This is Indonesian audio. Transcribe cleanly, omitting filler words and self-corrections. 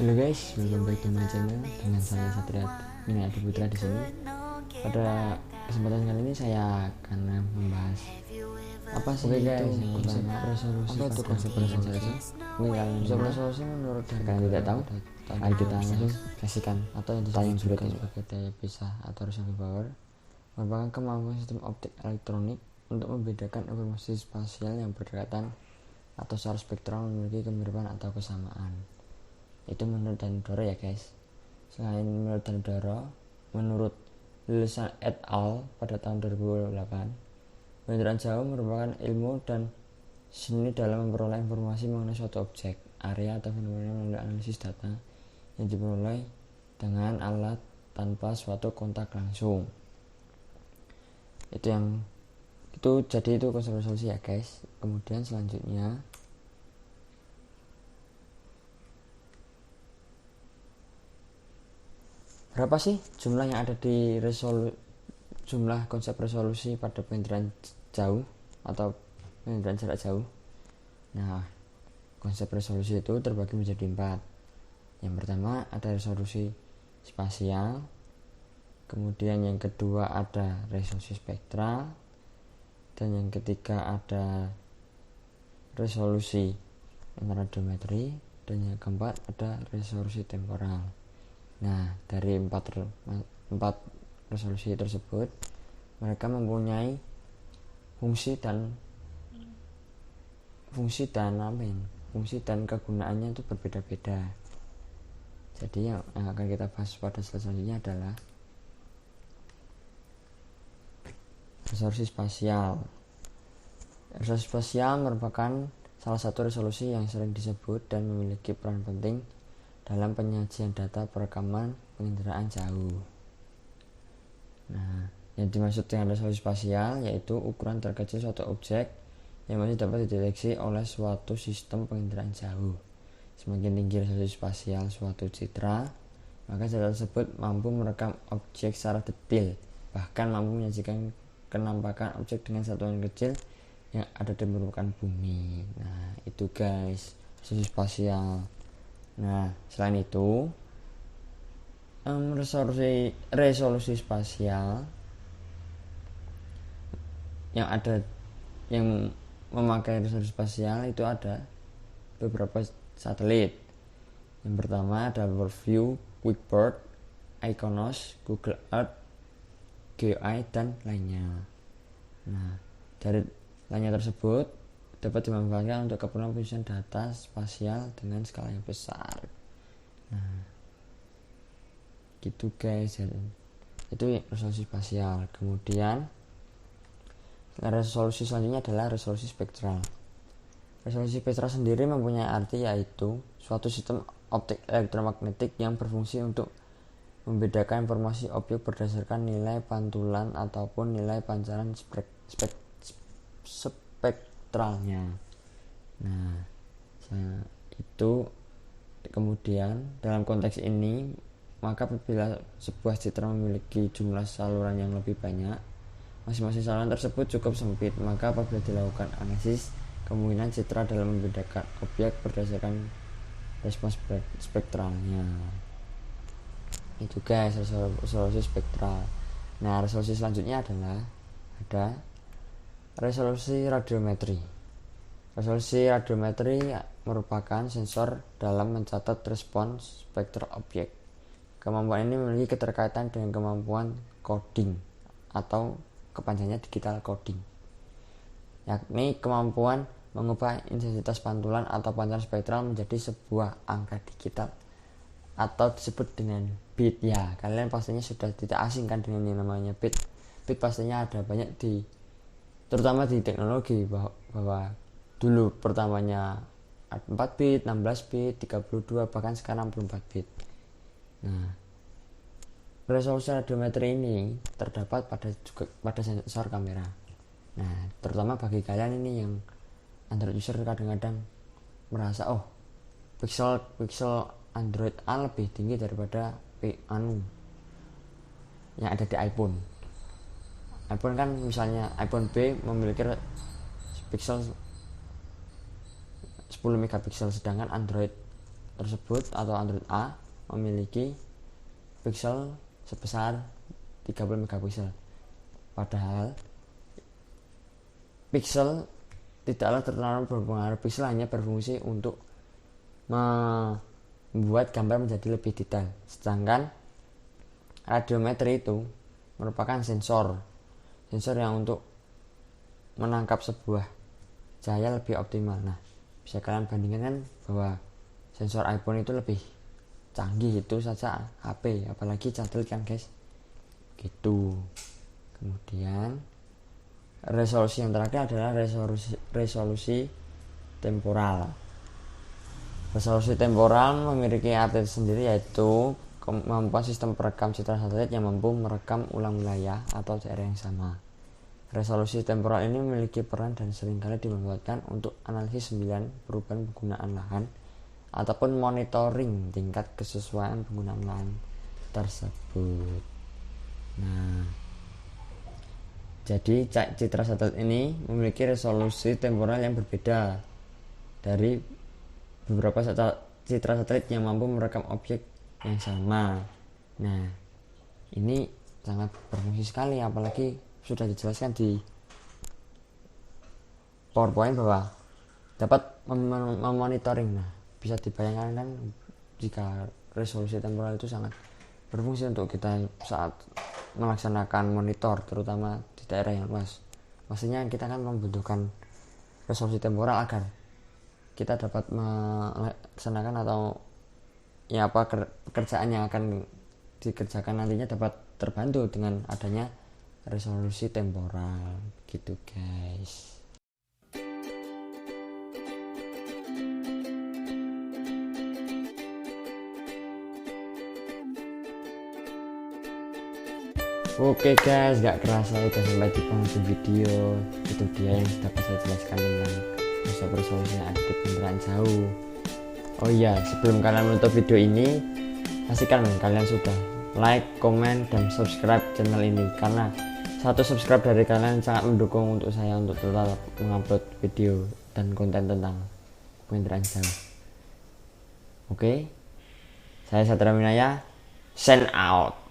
Halo guys, welcome back to my channel dengan saya Satria Adi Putra di sini. Pada kesempatan kali ini saya akan membahas apa sih konsep resolusi. Apa itu konsep resolusi? Konsep resolusi menurut kalian tidak tahu? Ayo kita langsung kasihkan atau yang disebut sebagai daya pisah atau resolving power merupakan kemampuan sistem optik elektronik untuk membedakan informasi spasial yang berdekatan atau secara spektral memiliki kemiripan atau kesamaan. Itu menurut Danudoro ya guys. Selain menurut Danudoro, menurut Lilson et al. Pada tahun 2008, penginderaan jauh merupakan ilmu dan seni dalam memperoleh informasi mengenai suatu objek, area atau fenomena melalui analisis data yang diperoleh dengan alat tanpa suatu kontak langsung. Jadi itu konsep resolusi ya guys. Kemudian selanjutnya berapa sih jumlah yang ada di jumlah konsep resolusi pada penginderaan jauh atau penginderaan jarak jauh? Nah, konsep resolusi itu terbagi menjadi 4. Yang pertama ada resolusi spasial, kemudian yang kedua ada resolusi spektral, dan yang ketiga ada resolusi radiometri, dan yang keempat ada resolusi temporal. Nah, dari empat resolusi tersebut, mereka mempunyai fungsi dan kegunaannya itu berbeda-beda. Jadi yang akan kita bahas pada selanjutnya adalah resolusi spasial. Resolusi spasial merupakan salah satu resolusi yang sering disebut dan memiliki peran penting dalam penyajian data perekaman penginderaan jauh. Nah, yang dimaksud dengan resolusi spasial yaitu ukuran terkecil suatu objek yang masih dapat dideteksi oleh suatu sistem penginderaan jauh. Semakin tinggi resolusi spasial suatu citra, maka citra tersebut mampu merekam objek secara detail, bahkan mampu menyajikan kenampakan objek dengan satuan kecil yang ada di permukaan bumi. Nah, itu guys, resolusi spasial. Nah, selain itu, resolusi spasial yang memakai resolusi spasial itu ada beberapa satelit. Yang pertama ada WorldView, QuickBird, Iconos, Google Earth, GeoEye, dan lainnya. Nah, dari lainnya tersebut dapat dimanfaatkan untuk keperluan penyusunan data spasial dengan skala yang besar. Nah, gitu guys, itu resolusi spasial. Kemudian resolusi selanjutnya adalah resolusi spektral. Resolusi spektral sendiri mempunyai arti yaitu suatu sistem optik elektromagnetik yang berfungsi untuk membedakan informasi objek berdasarkan nilai pantulan ataupun nilai pancaran spektralnya. Nah, itu kemudian dalam konteks ini, maka apabila sebuah citra memiliki jumlah saluran yang lebih banyak, masing-masing saluran tersebut cukup sempit, maka apabila dilakukan analisis, kemungkinan citra dalam membedakan objek berdasarkan respons spektralnya. Itu guys, resolusi spektral. Nah, resolusi selanjutnya adalah ada resolusi radiometri. Resolusi radiometri merupakan sensor dalam mencatat respons spektral objek. Kemampuan ini memiliki keterkaitan dengan kemampuan coding atau kepanjangannya digital coding, yakni kemampuan mengubah intensitas pantulan atau pancaran spektral menjadi sebuah angka digital atau disebut dengan bit. Ya, kalian pastinya sudah tidak asing kan dengan yang namanya bit. Bit pastinya ada banyak terutama di teknologi, bahwa dulu pertamanya 4 bit, 16 bit, 32, bahkan sekarang 64 bit. Nah, resolusi radiometri ini terdapat pada sensor kamera. Nah, terutama bagi kalian ini yang Android user kadang-kadang merasa pixel Android A lebih tinggi daripada yang ada di iPhone kan, misalnya iPhone B memiliki pixel 10 megapiksel, sedangkan Android tersebut atau Android A memiliki pixel sebesar 30 megapiksel. Padahal pixel tidaklah terlalu berpengaruh. Pixel hanya berfungsi untuk membuat gambar menjadi lebih detail. Sedangkan radiometri itu merupakan sensor yang untuk menangkap sebuah cahaya lebih optimal. Nah, bisa kalian bandingkan bahwa sensor iPhone itu lebih canggih itu saja HP, apalagi satelit kan guys, gitu. Kemudian resolusi yang terakhir adalah resolusi temporal. Resolusi temporal memiliki arti sendiri, yaitu kemampuan sistem perekam citra satelit yang mampu merekam ulang wilayah atau daerah yang sama. Resolusi temporal ini memiliki peran dan seringkali dimanfaatkan untuk analisis sembilan perubahan penggunaan lahan ataupun monitoring tingkat kesesuaian penggunaan lahan tersebut. Nah, jadi citra satelit ini memiliki resolusi temporal yang berbeda dari beberapa citra satelit yang mampu merekam objek yang sama. Nah, ini sangat berfungsi sekali, apalagi sudah dijelaskan di PowerPoint bahwa dapat memonitoring. Nah, bisa dibayangkan kan jika resolusi temporal itu sangat berfungsi untuk kita saat melaksanakan monitor, terutama di daerah yang luas. Maksudnya kita kan membutuhkan resolusi temporal agar kita dapat melaksanakan atau ya apa pekerjaan yang akan dikerjakan nantinya dapat terbantu dengan adanya resolusi temporal, gitu guys. Oke guys, gak kerasa udah sampai di penghujung video. Itu dia yang dapat saya jelaskan tentang resolusi yang ada di penerangan jauh. Oh iya, sebelum kalian menutup video ini, pastikan kalian sudah like, komen, dan subscribe channel ini, karena satu subscribe dari kalian sangat mendukung untuk saya untuk tetap mengupload video dan konten tentang penerangan jauh. Oke, saya Satria Winaya, sign out.